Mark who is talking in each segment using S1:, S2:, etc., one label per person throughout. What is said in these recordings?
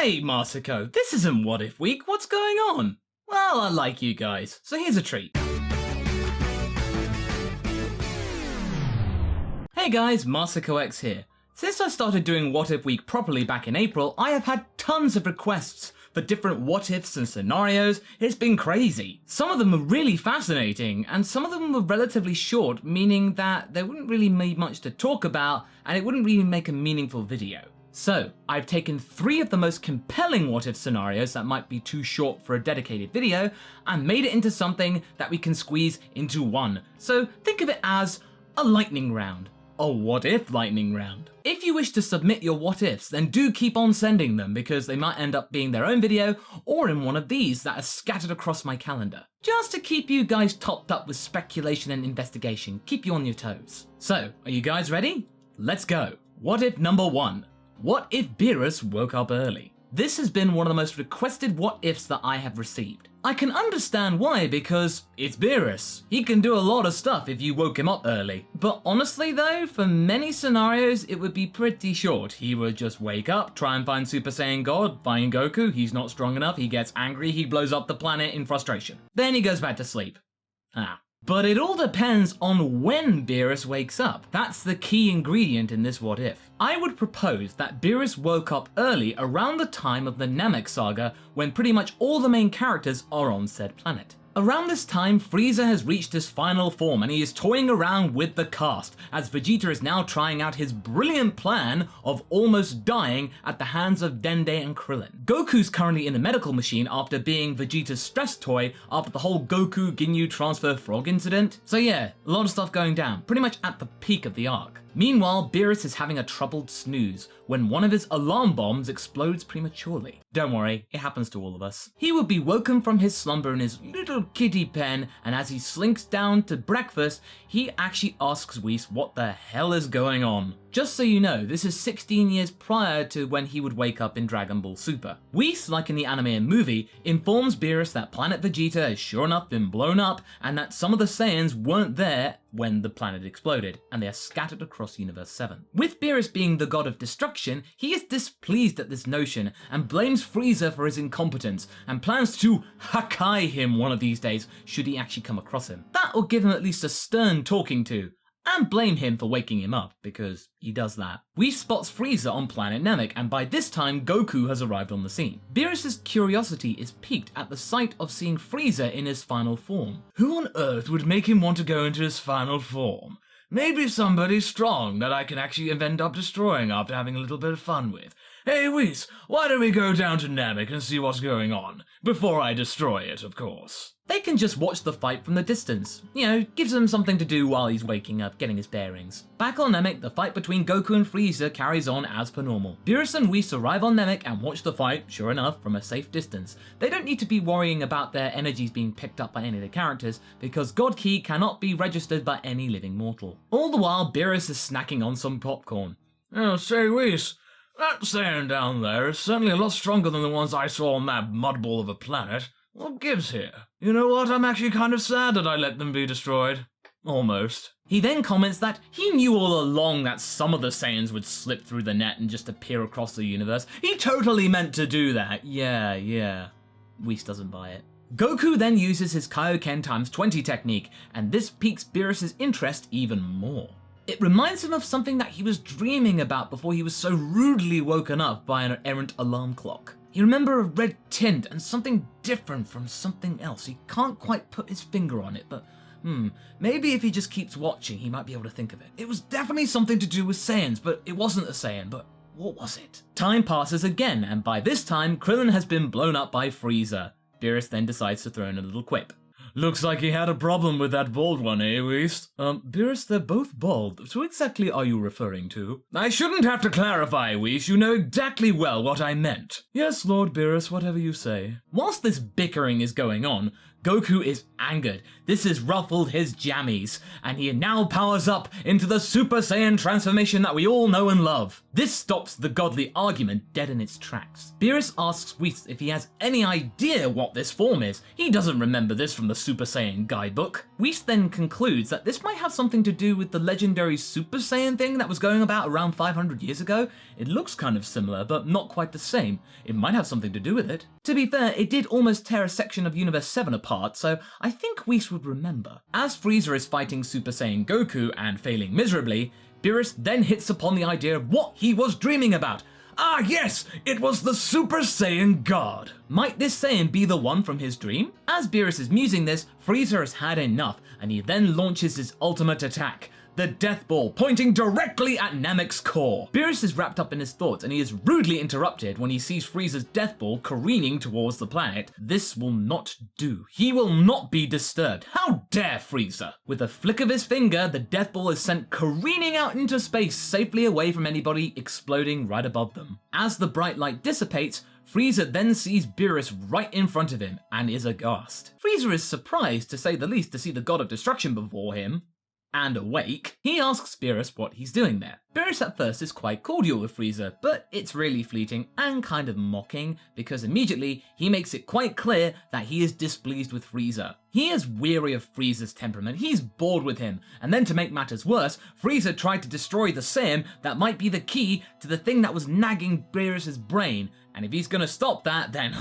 S1: Hey Masako, this isn't What If Week, what's going on? Well, I like you guys, so here's a treat. Hey guys, MasakoX here. Since I started doing What If Week properly back in April, I have had tons of requests for different what ifs and scenarios. It's been crazy. Some of them were really fascinating, and some of them were relatively short, meaning that there wouldn't really be much to talk about, and it wouldn't really make a meaningful video. So, I've taken 3 of the most compelling what if scenarios that might be too short for a dedicated video, and made it into something that we can squeeze into one. So think of it as a lightning round. A what if lightning round. If you wish to submit your what ifs, then do keep on sending them, because they might end up being their own video or in one of these that are scattered across my calendar. Just to keep you guys topped up with speculation and investigation, keep you on your toes. So, are you guys ready? Let's go. What if number 1. What if Beerus woke up early? This has been one of the most requested what ifs that I have received. I can understand why, because it's Beerus. He can do a lot of stuff if you woke him up early. But honestly though, for many scenarios it would be pretty short. He would just wake up, try and find Super Saiyan God, find Goku, he's not strong enough, he gets angry, he blows up the planet in frustration. Then he goes back to sleep. But it all depends on when Beerus wakes up. That's the key ingredient in this what if. I would propose that Beerus woke up early around the time of the Namek saga, when pretty much all the main characters are on said planet. Around this time, Frieza has reached his final form and he is toying around with the cast, as Vegeta is now trying out his brilliant plan of almost dying at the hands of Dende and Krillin. Goku's currently in the medical machine after being Vegeta's stress toy after the whole Goku Ginyu transfer frog incident. So yeah, a lot of stuff going down, pretty much at the peak of the arc. Meanwhile, Beerus is having a troubled snooze when one of his alarm bombs explodes prematurely. Don't worry, it happens to all of us. He would be woken from his slumber in his little kitty pen, and as he slinks down to breakfast, he actually asks Whis what the hell is going on. Just so you know, this is 16 years prior to when he would wake up in Dragon Ball Super. Whis, like in the anime and movie, informs Beerus that planet Vegeta has sure enough been blown up, and that some of the Saiyans weren't there when the planet exploded, and they are scattered across Universe 7. With Beerus being the god of destruction, he is displeased at this notion and blames Frieza for his incompetence, and plans to Hakai him one of these days should he actually come across him. That will give him at least a stern talking to, and blame him for waking him up, because he does that. Whis spots Frieza on planet Namek, and by this time Goku has arrived on the scene. Beerus's curiosity is piqued at the sight of seeing Frieza in his final form. Who on earth would make him want to go into his final form? Maybe somebody strong that I can actually end up destroying after having a little bit of fun with. Hey Whis, why don't we go down to Namek and see what's going on? Before I destroy it, of course. They can just watch the fight from the distance. You know, gives him something to do while he's waking up, getting his bearings. Back on Namek, the fight between Goku and Frieza carries on as per normal. Beerus and Whis arrive on Namek and watch the fight, sure enough, from a safe distance. They don't need to be worrying about their energies being picked up by any of the characters, because God Ki cannot be registered by any living mortal. All the while, Beerus is snacking on some popcorn. Oh, say Whis, that Saiyan down there is certainly a lot stronger than the ones I saw on that mudball of a planet. What gives here? You know what, I'm actually kind of sad that I let them be destroyed. Almost. He then comments that he knew all along that some of the Saiyans would slip through the net and just appear across the universe. He totally meant to do that. Yeah. Whis doesn't buy it. Goku then uses his Kaioken times 20 technique, and this piques Beerus' interest even more. It reminds him of something that he was dreaming about before he was so rudely woken up by an errant alarm clock. You remember a red tint and something different from something else. He can't quite put his finger on it, but maybe if he just keeps watching, he might be able to think of it. It was definitely something to do with Saiyans, but it wasn't a Saiyan, but what was it? Time passes again, and by this time, Krillin has been blown up by Frieza. Beerus then decides to throw in a little quip. Looks like he had a problem with that bald one, eh, Whis? Beerus, they're both bald. So exactly are you referring to? I shouldn't have to clarify, Whis. You know exactly well what I meant. Yes, Lord Beerus, whatever you say. Whilst this bickering is going on, Goku is angered. This has ruffled his jammies, and he now powers up into the Super Saiyan transformation that we all know and love. This stops the godly argument dead in its tracks. Beerus asks Whis if he has any idea what this form is. He doesn't remember this from the Super Saiyan guidebook. Whis then concludes that this might have something to do with the legendary Super Saiyan thing that was going about around 500 years ago. It looks kind of similar, but not quite the same. It might have something to do with it. To be fair, it did almost tear a section of Universe 7 apart, so I think Whis would remember. As Frieza is fighting Super Saiyan Goku and failing miserably, Beerus then hits upon the idea of what he was dreaming about. Ah yes, it was the Super Saiyan God. Might this Saiyan be the one from his dream? As Beerus is musing this, Frieza has had enough, and he then launches his ultimate attack, the Death Ball, pointing directly at Namek's core. Beerus is wrapped up in his thoughts, and he is rudely interrupted when he sees Frieza's Death Ball careening towards the planet. This will not do. He will not be disturbed. How dare Frieza? With a flick of his finger, the Death Ball is sent careening out into space, safely away from anybody, exploding right above them. As the bright light dissipates, Frieza then sees Beerus right in front of him and is aghast. Frieza is surprised, to say the least, to see the God of Destruction before him, and awake. He asks Beerus what he's doing there. Beerus at first is quite cordial with Frieza, but it's really fleeting and kind of mocking, because immediately he makes it quite clear that he is displeased with Frieza. He is weary of Frieza's temperament, he's bored with him, and then to make matters worse, Frieza tried to destroy the Saiyan that might be the key to the thing that was nagging Beerus's brain, and if he's gonna stop that, then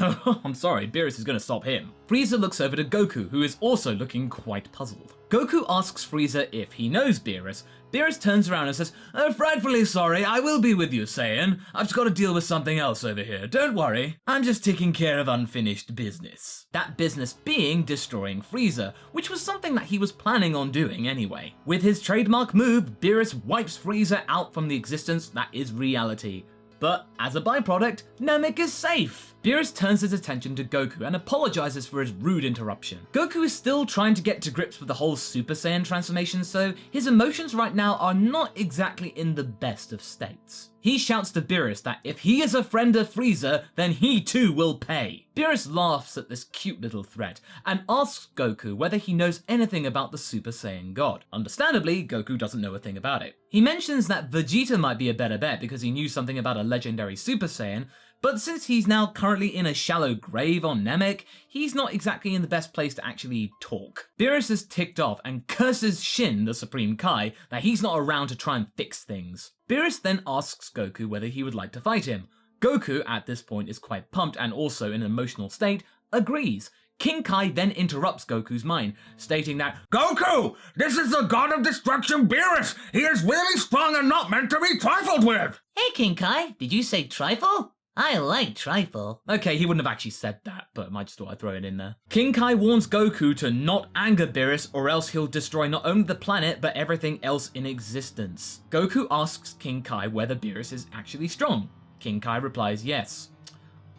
S1: I'm sorry, Beerus is gonna stop him. Frieza looks over to Goku, who is also looking quite puzzled. Goku asks Frieza if he knows Beerus. Beerus turns around and says, frightfully sorry, I will be with you, Saiyan. I've just got to deal with something else over here. Don't worry. I'm just taking care of unfinished business. That business being destroying Frieza, which was something that he was planning on doing anyway. With his trademark move, Beerus wipes Frieza out from the existence that is reality. But as a byproduct, Namek is safe. Beerus turns his attention to Goku and apologizes for his rude interruption. Goku is still trying to get to grips with the whole Super Saiyan transformation, so his emotions right now are not exactly in the best of states. He shouts to Beerus that if he is a friend of Frieza, then he too will pay. Beerus laughs at this cute little threat and asks Goku whether he knows anything about the Super Saiyan God. Understandably, Goku doesn't know a thing about it. He mentions that Vegeta might be a better bet because he knew something about a legendary Super Saiyan, but since he's now currently in a shallow grave on Namek, he's not exactly in the best place to actually talk. Beerus is ticked off and curses Shin, the Supreme Kai, that he's not around to try and fix things. Beerus then asks Goku whether he would like to fight him. Goku, at this point, is quite pumped and also in an emotional state, agrees. King Kai then interrupts Goku's mind, stating that, Goku! This is the God of Destruction, Beerus! He is really strong and not meant to be trifled with!
S2: Hey, King Kai, did you say trifle? I like trifle.
S1: Okay, he wouldn't have actually said that, but I just thought I'd throw it in there. King Kai warns Goku to not anger Beerus or else he'll destroy not only the planet, but everything else in existence. Goku asks King Kai whether Beerus is actually strong. King Kai replies yes.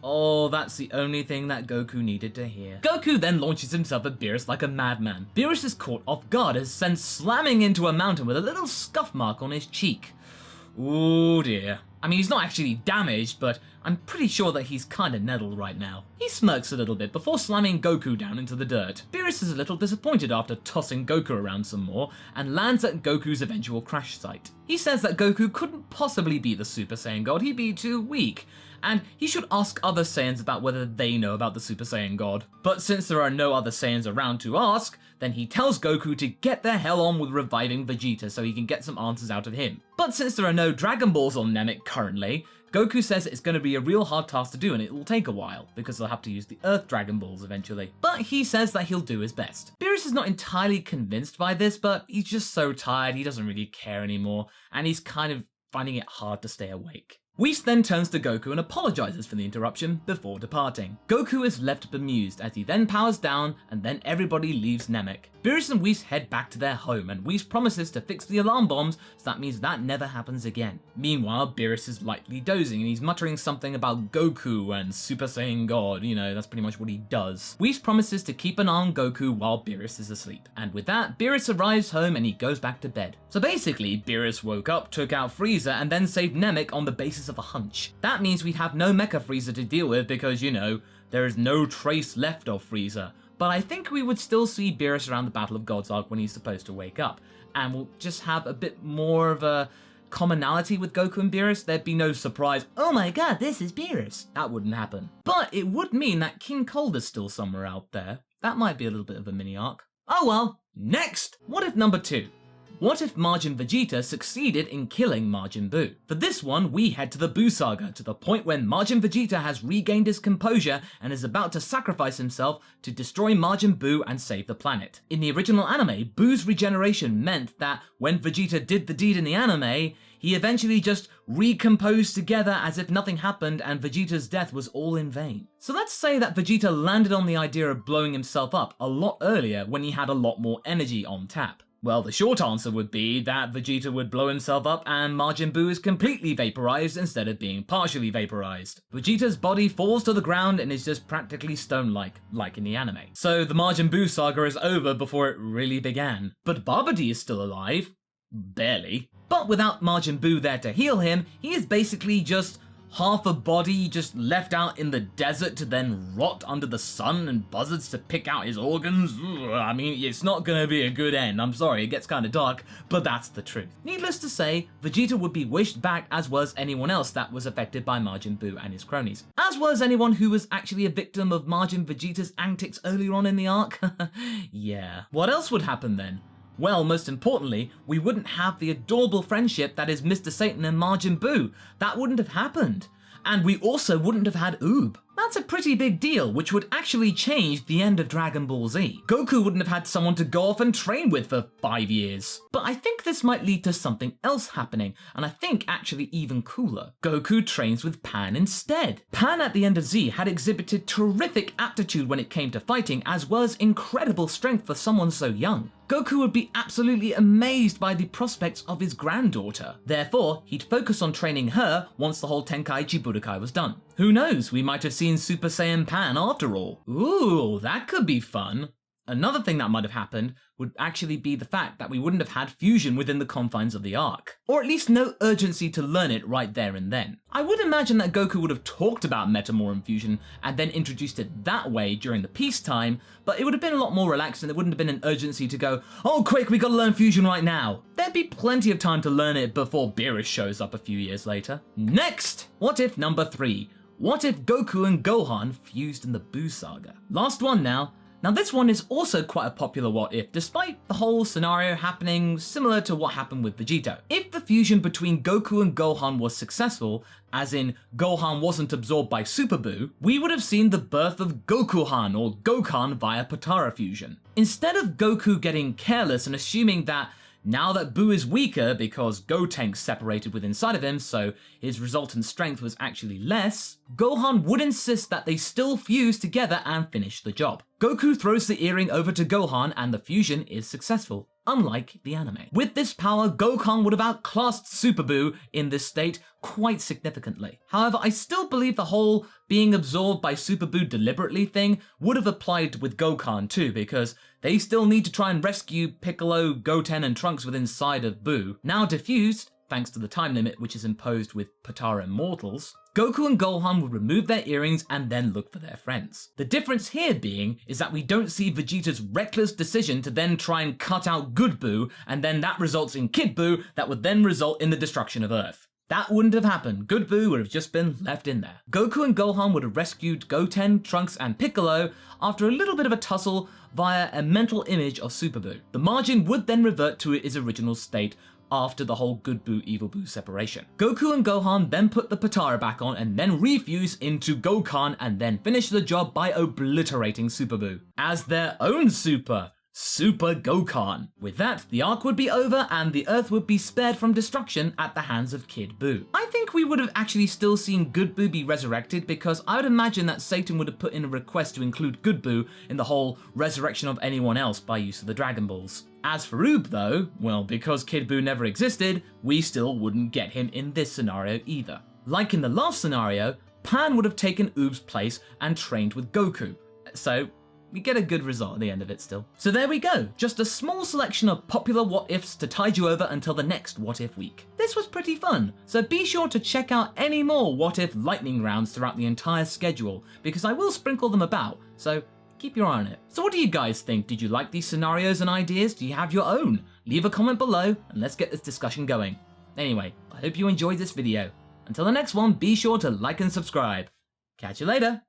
S1: Oh, that's the only thing that Goku needed to hear. Goku then launches himself at Beerus like a madman. Beerus is caught off guard as sent slamming into a mountain with a little scuff mark on his cheek. Ooh dear. I mean, he's not actually damaged, but I'm pretty sure that he's kinda nettled right now. He smirks a little bit before slamming Goku down into the dirt. Beerus is a little disappointed after tossing Goku around some more and lands at Goku's eventual crash site. He says that Goku couldn't possibly be the Super Saiyan God, he'd be too weak, and he should ask other Saiyans about whether they know about the Super Saiyan God. But since there are no other Saiyans around to ask, then he tells Goku to get the hell on with reviving Vegeta so he can get some answers out of him. But since there are no Dragon Balls on Namek currently, Goku says it's going to be a real hard task to do and it will take a while, because they'll have to use the Earth Dragon Balls eventually. But he says that he'll do his best. Beerus is not entirely convinced by this, but he's just so tired he doesn't really care anymore, and he's kind of finding it hard to stay awake. Whis then turns to Goku and apologizes for the interruption before departing. Goku is left bemused as he then powers down and then everybody leaves Namek. Beerus and Whis head back to their home and Whis promises to fix the alarm bombs, so that means that never happens again. Meanwhile, Beerus is lightly dozing and he's muttering something about Goku and Super Saiyan God, you know, that's pretty much what he does. Whis promises to keep an eye on Goku while Beerus is asleep. And with that, Beerus arrives home and he goes back to bed. So basically, Beerus woke up, took out Frieza, and then saved Namek on the basis of a hunch. That means we'd have no Mecha Frieza to deal with because, you know, there is no trace left of Frieza. But I think we would still see Beerus around the Battle of Gods Arc when he's supposed to wake up, and we'll just have a bit more of a commonality with Goku and Beerus. There'd be no surprise, oh my god, this is Beerus. That wouldn't happen. But it would mean that King Cold is still somewhere out there. That might be a little bit of a mini arc. Oh well. Next, what if number 2? What if Majin Vegeta succeeded in killing Majin Buu? For this one, we head to the Buu Saga, to the point when Majin Vegeta has regained his composure and is about to sacrifice himself to destroy Majin Buu and save the planet. In the original anime, Buu's regeneration meant that when Vegeta did the deed in the anime, he eventually just recomposed together as if nothing happened and Vegeta's death was all in vain. So let's say that Vegeta landed on the idea of blowing himself up a lot earlier when he had a lot more energy on tap. Well, the short answer would be that Vegeta would blow himself up and Majin Buu is completely vaporized instead of being partially vaporized. Vegeta's body falls to the ground and is just practically stone-like, like in the anime. So the Majin Buu saga is over before it really began. But Babidi is still alive. Barely. But without Majin Buu there to heal him, he is basically just half a body just left out in the desert to then rot under the sun and buzzards to pick out his organs. Ugh, I mean, it's not gonna be a good end. I'm sorry, it gets kinda dark, but that's the truth. Needless to say, Vegeta would be wished back, as was anyone else that was affected by Majin Buu and his cronies. As was anyone who was actually a victim of Majin Vegeta's antics earlier on in the arc. Yeah. What else would happen then? Well, most importantly, we wouldn't have the adorable friendship that is Mr. Satan and Majin Buu. That wouldn't have happened. And we also wouldn't have had Oob. That's a pretty big deal, which would actually change the end of Dragon Ball Z. Goku wouldn't have had someone to go off and train with for 5 years. But I think this might lead to something else happening, and I think actually even cooler. Goku trains with Pan instead. Pan at the end of Z had exhibited terrific aptitude when it came to fighting, as well as incredible strength for someone so young. Goku would be absolutely amazed by the prospects of his granddaughter. Therefore, he'd focus on training her once the whole Tenkaichi Budokai was done. Who knows, we might have seen Super Saiyan Pan after all. Ooh, that could be fun. Another thing that might have happened would actually be the fact that we wouldn't have had fusion within the confines of the arc. Or at least no urgency to learn it right there and then. I would imagine that Goku would have talked about Metamoran fusion and then introduced it that way during the peacetime, but it would have been a lot more relaxed and there wouldn't have been an urgency to go, oh quick, we gotta learn fusion right now. There'd be plenty of time to learn it before Beerus shows up a few years later. Next! What if number 3? What if Goku and Gohan fused in the Buu Saga? Last one now. Now this one is also quite a popular what if, despite the whole scenario happening similar to what happened with Vegeta. If the fusion between Goku and Gohan was successful, as in Gohan wasn't absorbed by Super Buu, we would have seen the birth of Gokuhan or Gokan via Potara fusion. Instead of Goku getting careless and assuming that now that Buu is weaker because Gotenks separated with inside of him, so his resultant strength was actually less, Gohan would insist that they still fuse together and finish the job. Goku throws the earring over to Gohan and the fusion is successful, unlike the anime. With this power, Gohan would have outclassed Super Buu in this state quite significantly. However, I still believe the whole being absorbed by Super Buu deliberately thing would have applied with Gohan too, because they still need to try and rescue Piccolo, Goten and Trunks within inside of Buu. Now diffused, thanks to the time limit which is imposed with Potara Immortals, Goku and Gohan would remove their earrings and then look for their friends. The difference here being is that we don't see Vegeta's reckless decision to then try and cut out Good Buu, and then that results in Kid Buu that would then result in the destruction of Earth. That wouldn't have happened. Good Buu would have just been left in there. Goku and Gohan would have rescued Goten, Trunks and Piccolo after a little bit of a tussle via a mental image of Super Buu. The margin would then revert to its original state after the whole Good Buu, Evil Buu separation. Goku and Gohan then put the Potara back on and then refuse into Gokan and then finish the job by obliterating Super Buu as their own Super Gokan. With that, the arc would be over and the Earth would be spared from destruction at the hands of Kid Buu. I think we would have actually still seen Good Buu be resurrected, because I would imagine that Satan would have put in a request to include Good Buu in the whole resurrection of anyone else by use of the Dragon Balls. As for Oob though, well, because Kid Buu never existed, we still wouldn't get him in this scenario either. Like in the last scenario, Pan would have taken Oob's place and trained with Goku. So we get a good result at the end of it still. So there we go, just a small selection of popular what ifs to tide you over until the next what if week. This was pretty fun, so be sure to check out any more what if lightning rounds throughout the entire schedule, because I will sprinkle them about, so keep your eye on it. So what do you guys think? Did you like these scenarios and ideas? Do you have your own? Leave a comment below and let's get this discussion going. Anyway, I hope you enjoyed this video. Until the next one, be sure to like and subscribe. Catch you later.